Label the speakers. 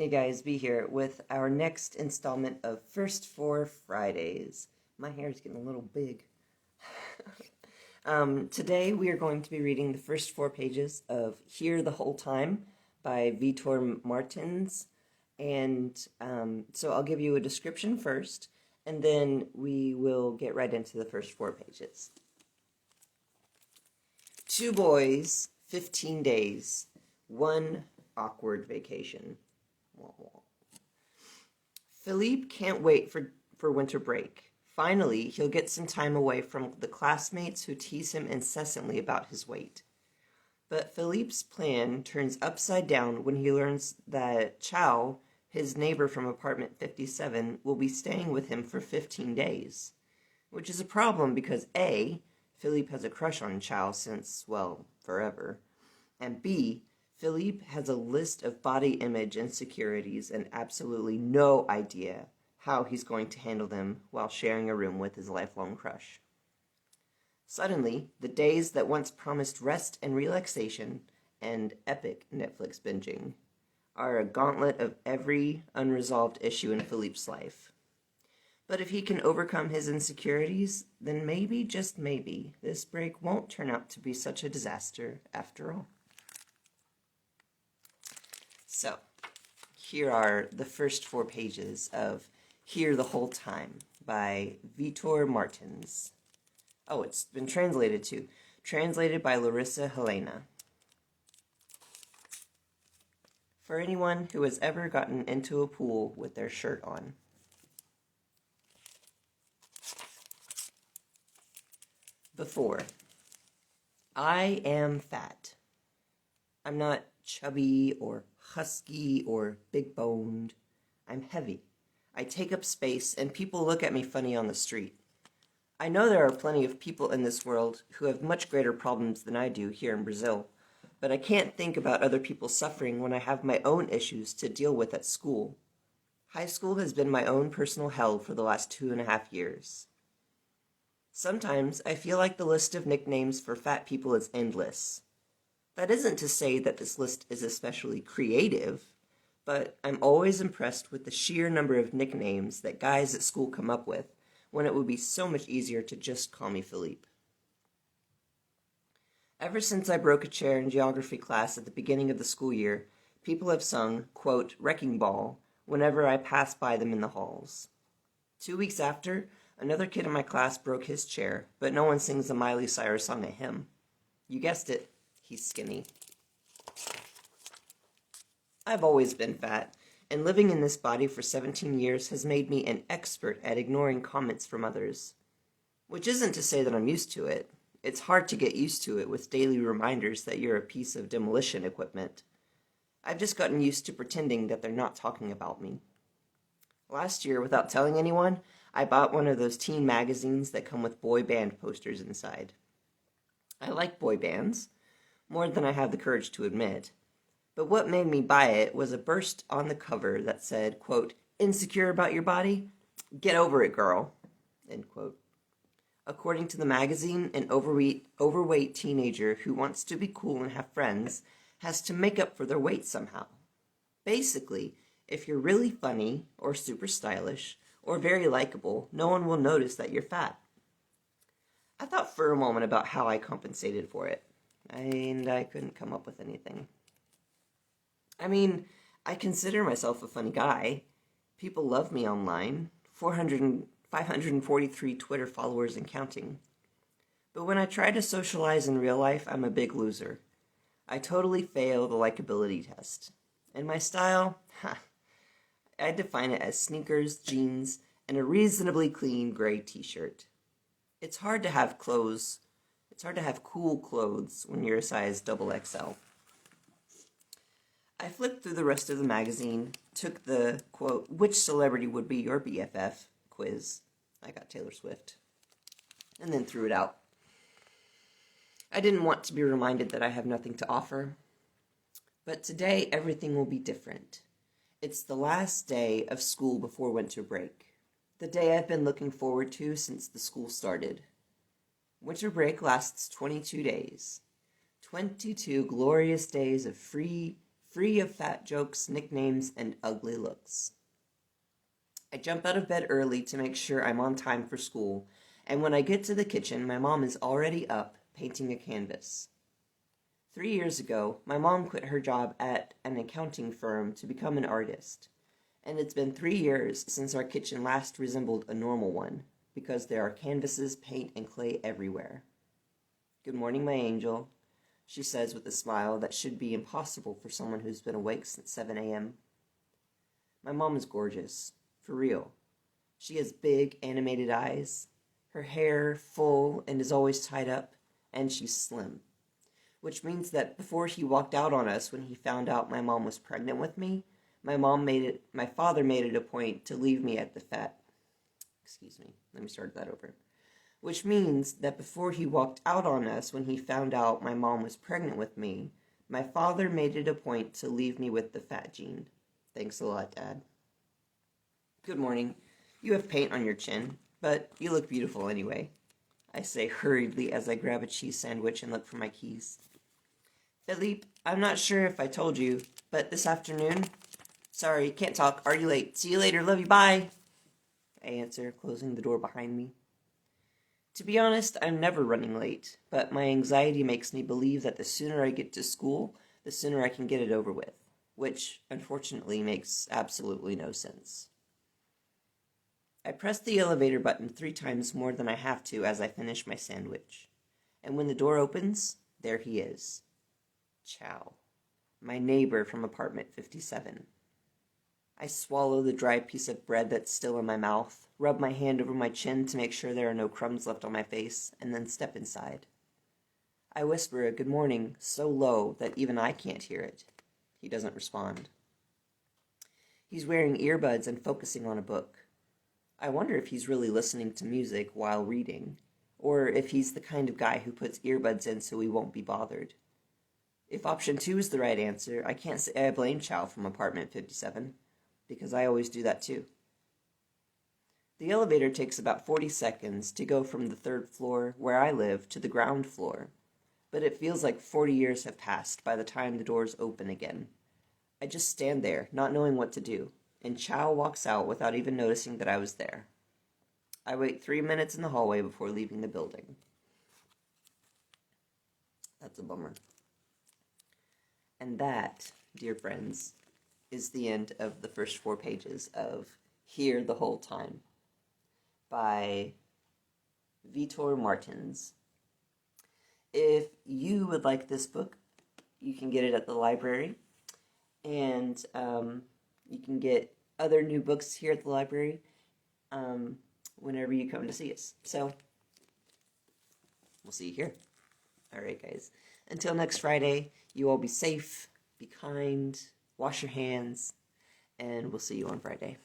Speaker 1: Hey guys, be here with our next installment of First Four Fridays. My hair is getting a little big. Today we are going to be reading the first 4 pages of Here the Whole Time by Vitor Martins. And so I'll give you a description first, and then we will get right into the first 4 pages. 2 boys, 15 days, 1 awkward vacation. Philippe can't wait for winter break. Finally, he'll get some time away from the classmates who tease him incessantly about his weight. But Philippe's plan turns upside down when he learns that Chow, his neighbor from apartment 57, will be staying with him for 15 days. Which is a problem because A, Philippe has a crush on Chow since, well, forever. And B, Philippe has a list of body image insecurities and absolutely no idea how he's going to handle them while sharing a room with his lifelong crush. Suddenly, the days that once promised rest and relaxation and epic Netflix binging are a gauntlet of every unresolved issue in Philippe's life. But if he can overcome his insecurities, then maybe, just maybe, this break won't turn out to be such a disaster after all. So, here are the first 4 pages of Here the Whole Time by Vitor Martins. Oh, it's been translated too. Translated by Larissa Helena. For anyone who has ever gotten into a pool with their shirt on. Before. I am fat. I'm not chubby or husky or big-boned. I'm heavy. I take up space, and people look at me funny on the street. I know there are plenty of people in this world who have much greater problems than I do here in Brazil, but I can't think about other people's suffering when I have my own issues to deal with at school. High school has been my own personal hell for the last 2.5 years. Sometimes I feel like the list of nicknames for fat people is endless. That isn't to say that this list is especially creative, but I'm always impressed with the sheer number of nicknames that guys at school come up with when it would be so much easier to just call me Philippe. Ever since I broke a chair in geography class at the beginning of the school year, people have sung, quote, "Wrecking Ball," whenever I pass by them in the halls. 2 weeks after, another kid in my class broke his chair, but no one sings the Miley Cyrus song at him. You guessed it. He's skinny. I've always been fat, and living in this body for 17 years has made me an expert at ignoring comments from others. Which isn't to say that I'm used to it. It's hard to get used to it with daily reminders that you're a piece of demolition equipment. I've just gotten used to pretending that they're not talking about me. Last year, without telling anyone, I bought one of those teen magazines that come with boy band posters inside. I like boy bands, more than I have the courage to admit. But what made me buy it was a burst on the cover that said, quote, "Insecure about your body? Get over it, girl," end quote. According to the magazine, an overweight teenager who wants to be cool and have friends has to make up for their weight somehow. Basically, if you're really funny or super stylish or very likable, no one will notice that you're fat. I thought for a moment about how I compensated for it. And I couldn't come up with anything. I mean, I consider myself a funny guy. People love me online. 543 Twitter followers and counting. But when I try to socialize in real life, I'm a big loser. I totally fail the likability test. And my style? I define it as sneakers, jeans, and a reasonably clean gray t-shirt. It's hard to have cool clothes when you're a size XXL. I flipped through the rest of the magazine, took the, quote, "Which celebrity would be your BFF?" quiz. I got Taylor Swift. And then threw it out. I didn't want to be reminded that I have nothing to offer. But today, everything will be different. It's the last day of school before winter break. The day I've been looking forward to since the school started. Winter break lasts 22 days. 22 glorious days of free, free of fat jokes, nicknames, and ugly looks. I jump out of bed early to make sure I'm on time for school, and when I get to the kitchen, my mom is already up, painting a canvas. 3 years ago, my mom quit her job at an accounting firm to become an artist, and it's been 3 years since our kitchen last resembled a normal one, because there are canvases, paint, and clay everywhere. "Good morning, my angel," she says with a smile that should be impossible for someone who's been awake since 7 a.m. My mom is gorgeous. For real. She has big, animated eyes, her hair full and is always tied up, and she's slim. Which means that before he walked out on us when he found out my mom was pregnant with me, my father made it a point to leave me at the let me start that over. Which means that before he walked out on us when he found out my mom was pregnant with me, my father made it a point to leave me with the fat gene. Thanks a lot, Dad. "Good morning. You have paint on your chin, but you look beautiful anyway," I say hurriedly as I grab a cheese sandwich and look for my keys. "Philippe, I'm not sure if I told you, but this afternoon..." "Sorry, can't talk. Already late. See you later. Love you. Bye," I answer, closing the door behind me. To be honest, I'm never running late, but my anxiety makes me believe that the sooner I get to school, the sooner I can get it over with, which, unfortunately, makes absolutely no sense. I press the elevator button 3 times more than I have to as I finish my sandwich. And when the door opens, there he is. Chow, my neighbor from apartment 57. I swallow the dry piece of bread that's still in my mouth, rub my hand over my chin to make sure there are no crumbs left on my face, and then step inside. I whisper a good morning so low that even I can't hear it. He doesn't respond. He's wearing earbuds and focusing on a book. I wonder if he's really listening to music while reading, or if he's the kind of guy who puts earbuds in so he won't be bothered. If option 2 is the right answer, I can't say I blame Chow from apartment 57, because I always do that too. The elevator takes about 40 seconds to go from the 3rd floor, where I live, to the ground floor, but it feels like 40 years have passed by the time the doors open again. I just stand there, not knowing what to do, and Chow walks out without even noticing that I was there. I wait 3 minutes in the hallway before leaving the building. That's a bummer. And that, dear friends, is the end of the first 4 pages of Here the Whole Time by Vitor Martins. If you would like this book, you can get it at the library, and you can get other new books here at the library whenever you come to see us. So, we'll see you here. Alright, guys. Until next Friday, you all be safe, be kind, wash your hands, and we'll see you on Friday.